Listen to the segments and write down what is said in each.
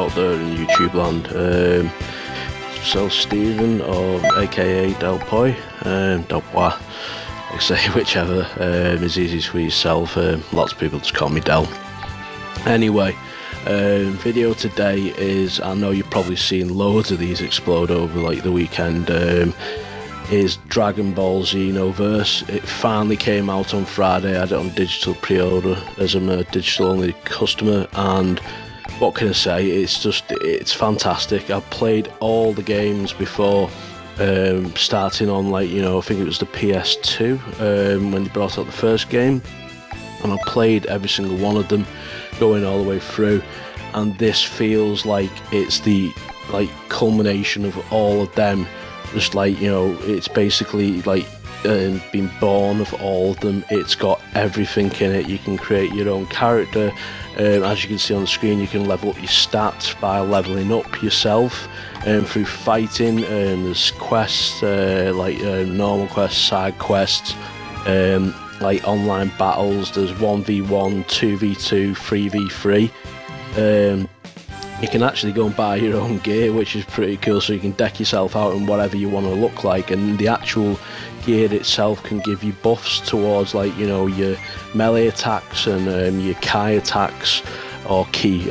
out there in YouTube land. So Stephen, or aka Del Poi, Del Poi, like I say, whichever is easiest for yourself. Lots of people just call me Del. Anyway, video today is, I know you've probably seen loads of these explode over like the weekend, is Dragonball Xenoverse. It finally came out on Friday. I had it on digital pre-order as I'm a digital only customer, and what can I say, it's fantastic. I've played all the games before, starting on, like, you know, I think it was the PS2 when they brought out the first game, and I played every single one of them going all the way through, and this feels like it's the culmination of all of them. Just like, you know, it's basically like been born of all of them. It's got everything in it. You can create your own character. As you can see on the screen, you can level up your stats by leveling up yourself through fighting. There's quests, normal quests, side quests, like online battles. There's 1v1, 2v2, 3v3. You can actually go and buy your own gear, which is pretty cool, so you can deck yourself out in whatever you want to look like, and the actual gear itself can give you buffs towards, like, you know, your melee attacks and your Kai attacks, or ki.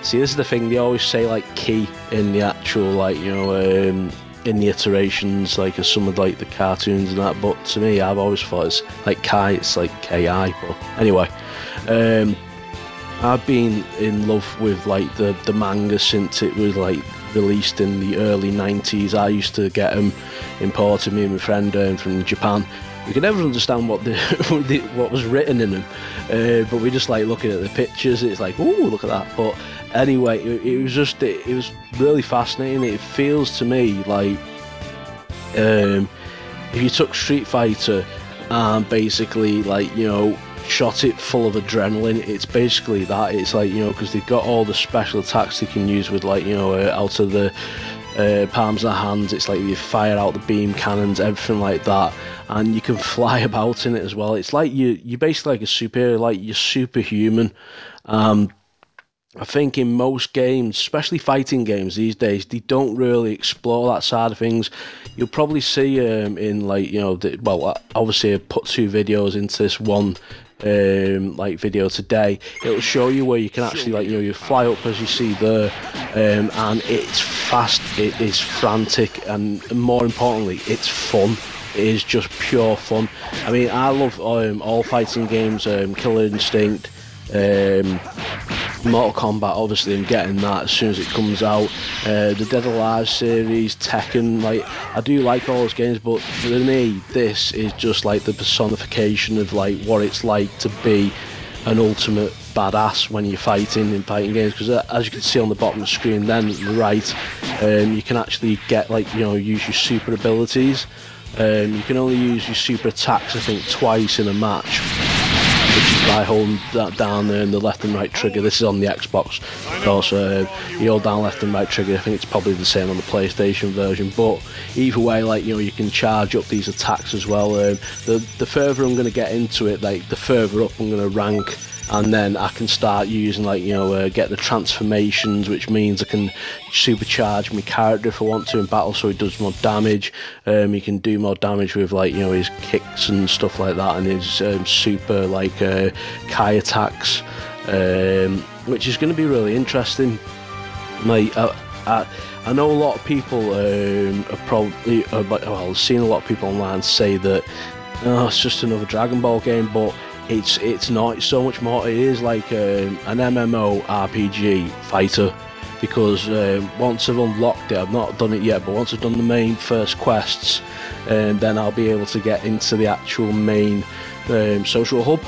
See, this is the thing, they always say like ki in the actual, like, you know, in the iterations, like as some of like the cartoons and that, but to me, I've always thought it's like Kai, it's like Ki, but anyway. I've been in love with like the manga since it was like released in the early 90s. I used to get them imported, me and my friend from Japan. We could never understand what what was written in them, but we just like looking at the pictures. It's like, oh, look at that. But anyway, it was really fascinating. It feels to me like if you took Street Fighter and basically, like, you know, shot it full of adrenaline, it's basically that. It's like, you know, because they've got all the special attacks they can use with, like, you know, out of the palms of their hands. It's like you fire out the beam cannons, everything like that, and you can fly about in it as well. It's like you're basically like a superhero, like you're superhuman. I think in most games, especially fighting games these days, they don't really explore that side of things. You'll probably see in, like, you know, well, obviously I put 2 videos into this one like video today. It'll show you where you can actually, like, you know, you fly up as you see there, and it's fast, it is frantic, and more importantly, it's fun. It is just pure fun. I mean, I love all fighting games, Killer Instinct, Mortal Kombat. Obviously I'm getting that as soon as it comes out. The Dead Alive series, Tekken, like, I do like all those games, but for me this is just like the personification of like what it's like to be an ultimate badass when you're fighting in fighting games. Because as you can see on the bottom of the screen then, right, you can actually get, like, you know, use your super abilities. You can only use your super attacks, I think, twice in a match, which is by holding that down there in the left and right trigger. This is on the Xbox. Also, you hold down left and right trigger. I think it's probably the same on the PlayStation version. But either way, like, you know, you can charge up these attacks as well. The further I'm going to get into it, like, the further up I'm going to rank. And then I can start using, like, you know, get the transformations, which means I can supercharge my character if I want to in battle, so he does more damage. He can do more damage with, like, you know, his kicks and stuff like that, and his super, like, Kai attacks, which is going to be really interesting. Like, I know a lot of people are probably, well, I've seen a lot of people online say that, oh, it's just another Dragon Ball game, but it's not. It's so much more. It is like an MMO RPG fighter, because once I've unlocked it, I've not done it yet, but once I've done the main first quests, then I'll be able to get into the actual main social hub.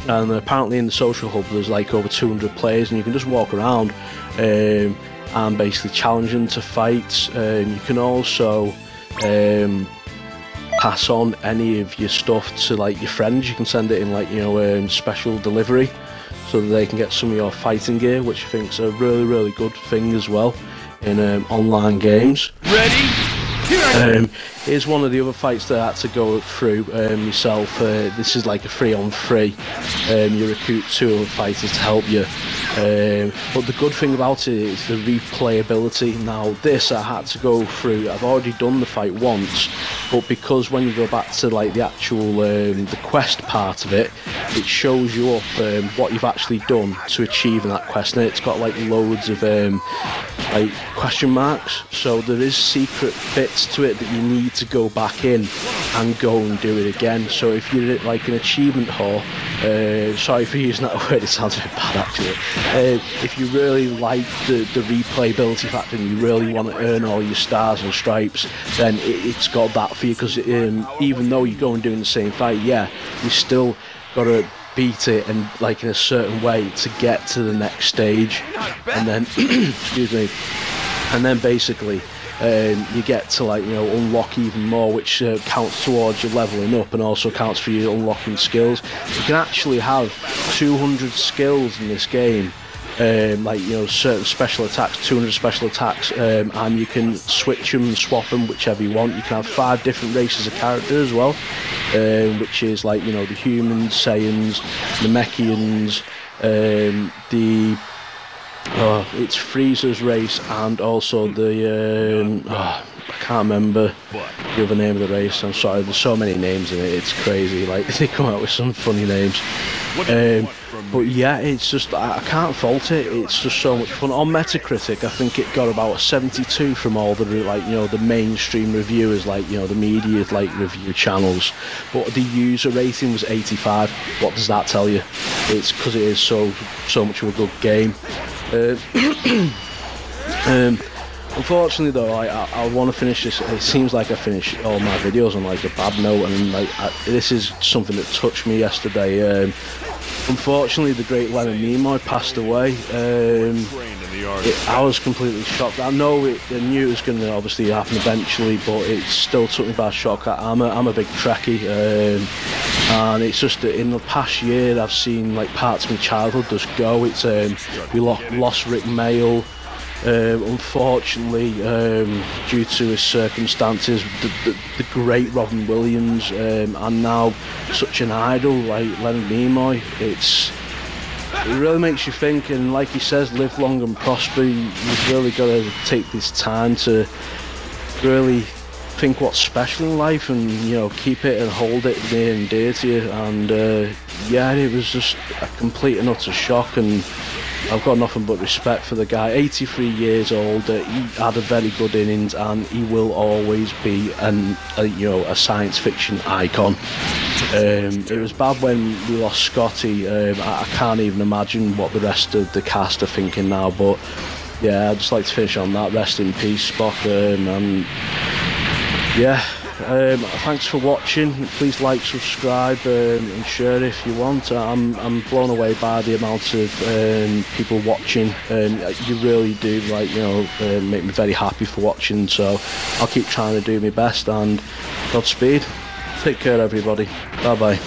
And apparently in the social hub there's like over 200 players, and you can just walk around and basically challenge them to fights. You can also pass on any of your stuff to, like, your friends. You can send it in, like, you know, special delivery, so that they can get some of your fighting gear, which I think is a really good thing as well in online games. Ready? here's one of the other fights that I had to go through myself. This is like a 3-on-3. You recruit 2 other fighters to help you. But the good thing about it is the replayability. Now this I had to go through. I've already done the fight once, but because when you go back to like the actual the quest part of it, it shows you up what you've actually done to achieve in that quest, and it's got like loads of like question marks. So there is secret bits to it that you need to go back in and go and do it again. So if you're like an achievement whore, sorry for using that word, it sounds a bit bad actually. If you really like the replayability factor and you really want to earn all your stars and stripes, then it's got that for you, because even though you go and doing the same fight, yeah, you still got to beat it and like in a certain way to get to the next stage, and then excuse me, and then basically you get to like, you know, unlock even more, which counts towards your leveling up and also counts for you unlocking skills. You can actually have 200 skills in this game. Like, you know, certain special attacks, 200 special attacks, and you can switch them and swap them whichever you want. You can have 5 different races of characters as well, which is like, you know, the humans, Saiyans, the Mechians, it's Frieza's race, and also the I can't remember the other name of the race. I'm sorry, there's so many names in it, it's crazy. Like, they come out with some funny names. But yeah, it's just, I can't fault it. It's just so much fun. On Metacritic, I think it got about a 72 from all the, like, you know, the mainstream reviewers, like, you know, the media like review channels. But the user rating was 85. What does that tell you? It's because it is so much of a good game. Unfortunately though, I want to finish this. It seems like I finish all my videos on like a bad note, and like this is something that touched me yesterday. Unfortunately, the great Leonard Nimoy passed away. I was completely shocked. I know I knew it was going to obviously happen eventually, but it still took me by shock. I'm a big Trekkie, and it's just that in the past year I've seen like parts of my childhood just go. It's we lost Rick Mayall. Unfortunately, due to his circumstances, the great Robin Williams, and now such an idol like Leonard Nimoy, it really makes you think. And like he says, live long and prosper. You've really got to take this time to really think what's special in life, and, you know, keep it and hold it near and dear to you. And yeah, it was just a complete and utter shock, and I've got nothing but respect for the guy. 83 years old, he had a very good innings, and he will always be you know, a science fiction icon. It was bad when we lost Scotty. I can't even imagine what the rest of the cast are thinking now, but yeah, I'd just like to finish on that. Rest in peace, Spock, and yeah. Thanks for watching. Please like, subscribe, and share if you want. I'm blown away by the amount of people watching. You really do, like, you know, make me very happy for watching. So I'll keep trying to do my best, and Godspeed. Take care, everybody. Bye bye.